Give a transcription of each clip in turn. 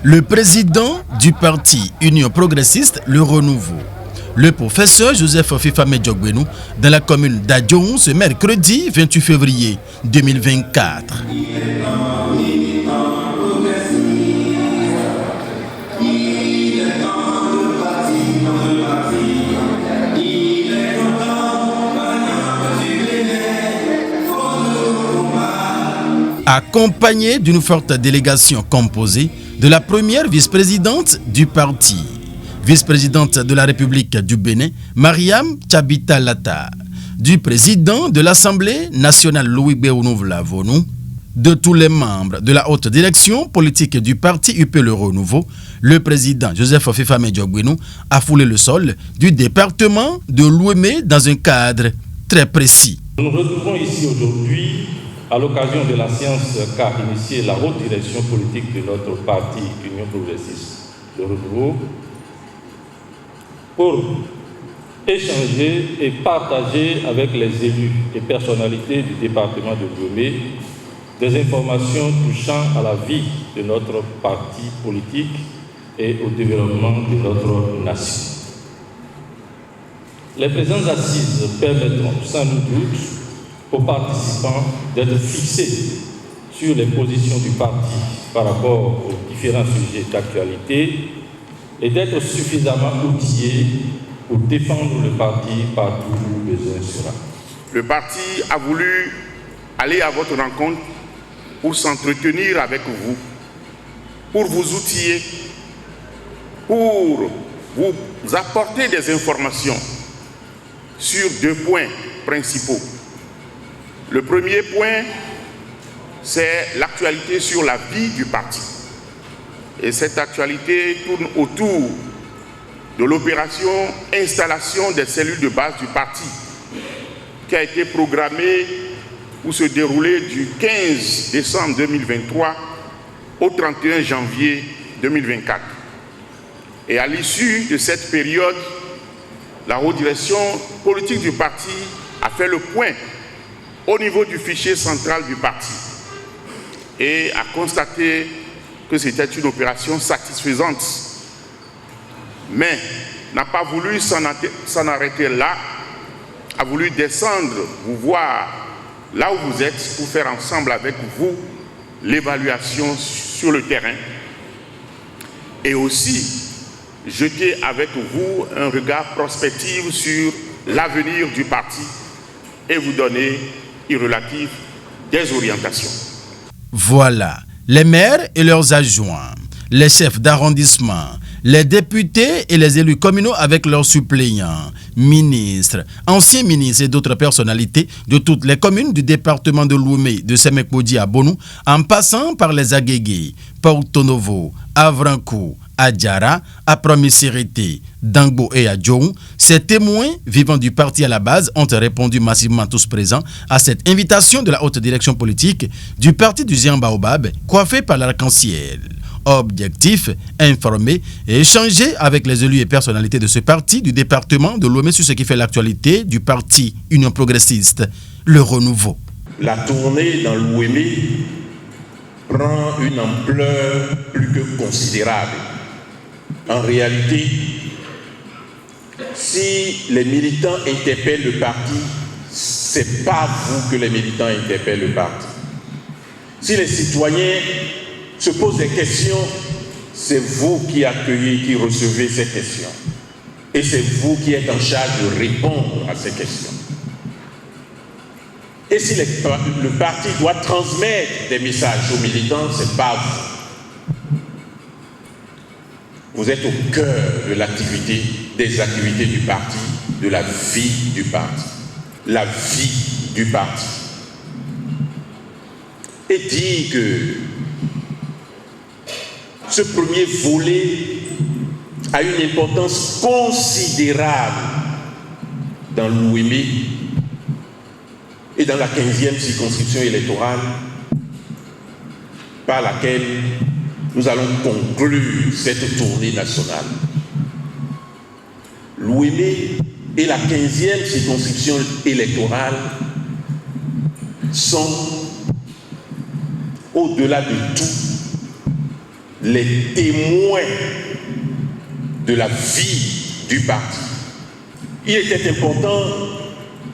Le président du parti Union progressiste, le Renouveau, le professeur Joseph Fifame Djogbenou, dans la commune d'Adjoun ce mercredi 28 février 2024. Accompagné d'une forte délégation composée de la première vice-présidente du parti, vice-présidente de la République du Bénin, Mariam Tchabita Lata, du président de l'Assemblée nationale Louis Béounou Lavonou, de tous les membres de la haute direction politique du parti UP Le Renouveau, le président Joseph Fifame Djogbenou a foulé le sol du département de l'Ouémé dans un cadre très précis. Nous nous retrouvons ici aujourd'hui à l'occasion de la séance qu'a initiée la haute direction politique de notre parti Union progressiste Le Renouveau pour échanger et partager avec les élus et personnalités du département de Lomé des informations touchant à la vie de notre parti politique et au développement de notre nation. Les présentes assises permettront sans nul doute aux participants d'être fixés sur les positions du parti par rapport aux différents sujets d'actualité et d'être suffisamment outillés pour défendre le parti partout où besoin sera. Le parti a voulu aller à votre rencontre pour s'entretenir avec vous, pour vous outiller, pour vous apporter des informations sur 2 points principaux. Le premier point, c'est l'actualité sur la vie du parti. Et cette actualité tourne autour de l'opération installation des cellules de base du parti, qui a été programmée pour se dérouler du 15 décembre 2023 au 31 janvier 2024. Et à l'issue de cette période, la haute direction politique du parti a fait le point au niveau du fichier central du parti et a constaté que c'était une opération satisfaisante, mais n'a pas voulu s'en arrêter là, a voulu descendre, vous voir là où vous êtes pour faire ensemble avec vous l'évaluation sur le terrain et aussi jeter avec vous un regard prospectif sur l'avenir du parti et vous donner relative des orientations. Voilà, les maires et leurs adjoints, les chefs d'arrondissement, les députés et les élus communaux avec leurs suppléants, ministres, anciens ministres et d'autres personnalités de toutes les communes du département de Lomé, de Semekmodi à Bonou, en passant par les Agégué, Porto Novo, Avrankou, Adjara, Apromisirité, Dangbo et Adjoun, ces témoins vivants du parti à la base ont répondu massivement tous présents à cette invitation de la haute direction politique du parti du Géant Baobab, coiffé par l'arc-en-ciel. Objectif, informer et échanger avec les élus et personnalités de ce parti du département de Lomé sur ce qui fait l'actualité du parti Union progressiste, le Renouveau. La tournée dans l'Ouémé prend une ampleur plus que considérable. En réalité, si les militants interpellent le parti, ce n'est pas vous que les militants interpellent le parti. Si les citoyens se posent des questions, c'est vous qui accueillez, qui recevez ces questions. Et c'est vous qui êtes en charge de répondre à ces questions. Et si le parti doit transmettre des messages aux militants, ce n'est pas vous. Vous êtes au cœur de l'activité, des activités du parti, de la vie du parti. La vie du parti. Et dit que ce premier volet a une importance considérable dans l'Ouémé et dans la 15e circonscription électorale par laquelle nous allons conclure cette tournée nationale. L'Ouémé et la 15e circonscription électorale sont au-delà de tout, les témoins de la vie du parti. Il était important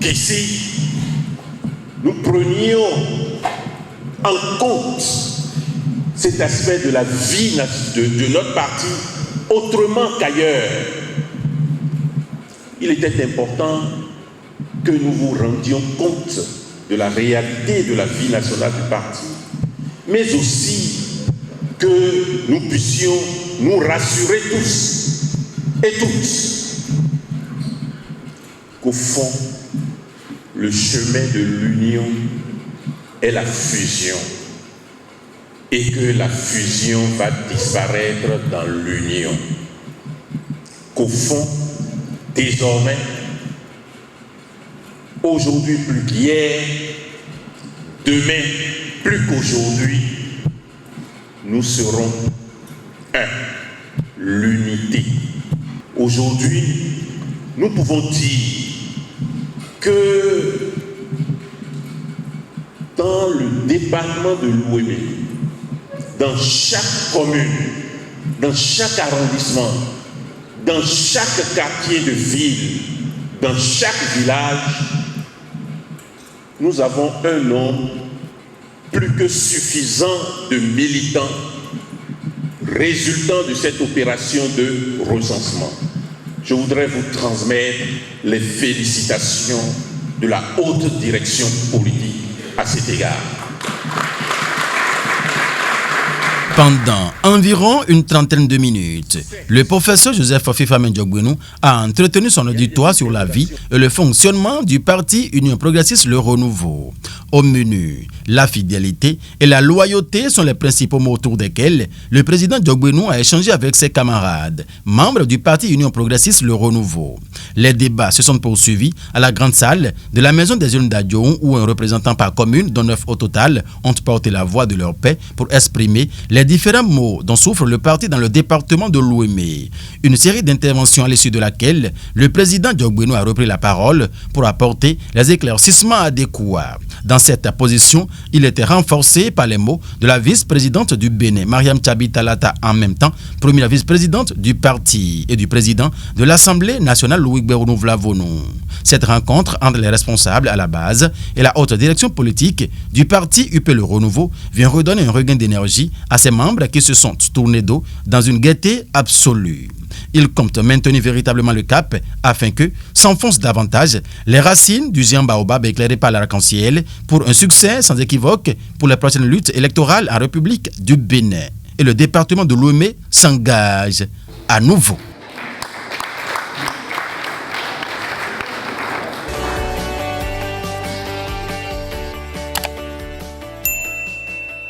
qu'ici, nous prenions en compte cet aspect de la vie de notre parti autrement qu'ailleurs. Il était important que nous vous rendions compte de la réalité de la vie nationale du parti, mais aussi que nous puissions nous rassurer tous et toutes qu'au fond, le chemin de l'union est la fusion et que la fusion va disparaître dans l'union. Qu'au fond, désormais, aujourd'hui plus qu'hier, demain plus qu'aujourd'hui, nous serons un, l'unité. Aujourd'hui, nous pouvons dire que dans le département de l'Ouémé, dans chaque commune, dans chaque arrondissement, dans chaque quartier de ville, dans chaque village, nous avons un nombre plus que suffisant de militants résultant de cette opération de recensement. Je voudrais vous transmettre les félicitations de la haute direction politique à cet égard. Pendant environ une trentaine de minutes, le professeur Joseph Fifamen Diogbenou a entretenu son auditoire sur la vie et le fonctionnement du parti Union Progressiste Le Renouveau. Au menu, la fidélité et la loyauté sont les principaux mots autour desquels le président Diogbenou a échangé avec ses camarades, membres du parti Union Progressiste Le Renouveau. Les débats se sont poursuivis à la grande salle de la maison des jeunes d'Adjoun où un représentant par commune, dont 9 au total, ont porté la voix de leur paix pour exprimer les différents maux dont souffre le parti dans le département de l'Ouémé. Une série d'interventions à l'issue de laquelle le président Diogbenou a repris la parole pour apporter les éclaircissements adéquats. Dans cette position, il était renforcé par les mots de la vice-présidente du Bénin, Mariam Tchabi Talata, en même temps première vice-présidente du parti, et du président de l'Assemblée nationale Louis Berounou Vlavonou. Cette rencontre entre les responsables à la base et la haute direction politique du parti UP Le Renouveau vient redonner un regain d'énergie à ses membres qui se sont tournés dos dans une gaieté absolue. Il compte maintenir véritablement le cap afin que s'enfoncent davantage les racines du géant baobab éclairé par l'arc-en-ciel pour un succès sans équivoque pour les prochaines luttes électorales en République du Bénin. Et le département de l'Ouémé s'engage à nouveau.